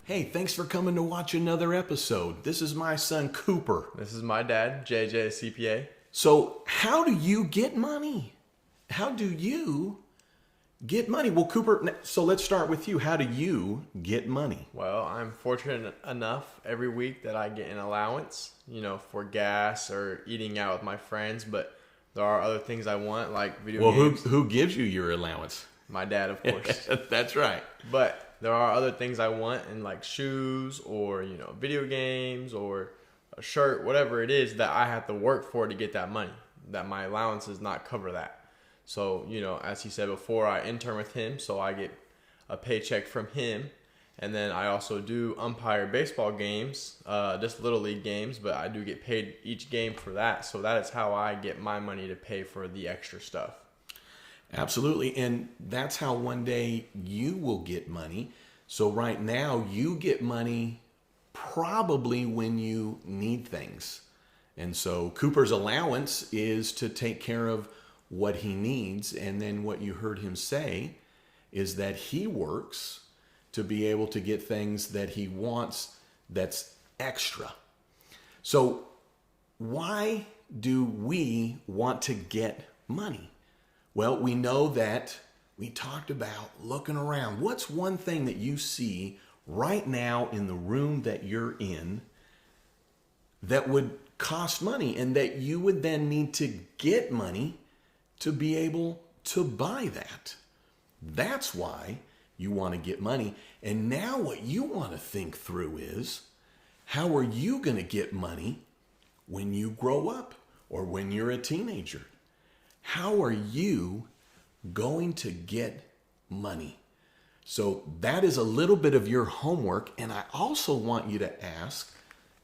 Hey, thanks for coming to watch another episode. This is my son, Cooper. This is my dad, CJ the CPA. So, how do you get money? How do you get money? Well, Cooper, so let's start with you. How do you get money? Well, I'm fortunate enough every week that I get an allowance, for gas or eating out with my friends, but there are other things I want, like video games. Who gives you your allowance? My dad, of course. That's right. But there are other things I want, and like shoes or, video games or a shirt, whatever it is that I have to work for to get that money, that my allowance does not cover that. So, as he said before, I intern with him, so I get a paycheck from him. And then I also do umpire baseball games, just little league games, but I do get paid each game for that. So that is how I get my money to pay for the extra stuff. Absolutely. And that's how one day you will get money. So right now you get money probably when you need things. And so Cooper's allowance is to take care of what he needs. And then what you heard him say is that he works to be able to get things that he wants that's extra. So why do we want to get money? Well, we know that we talked about looking around. What's one thing that you see right now in the room that you're in that would cost money and that you would then need to get money to be able to buy that? That's why you want to get money. And now what you want to think through is, how are you going to get money when you grow up or when you're a teenager? How are you going to get money? So that is a little bit of your homework. And I also want you to ask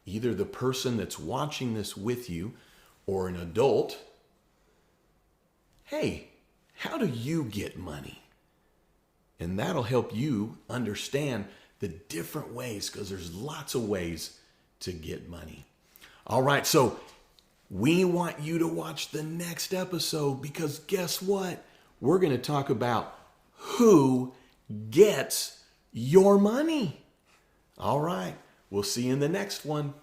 either the person that's watching this with you or an adult, hey, how do you get money? And that'll help you understand the different ways, because there's lots of ways to get money. All right, so we want you to watch the next episode, because guess what? We're going to talk about who gets your money. All right, we'll see you in the next one.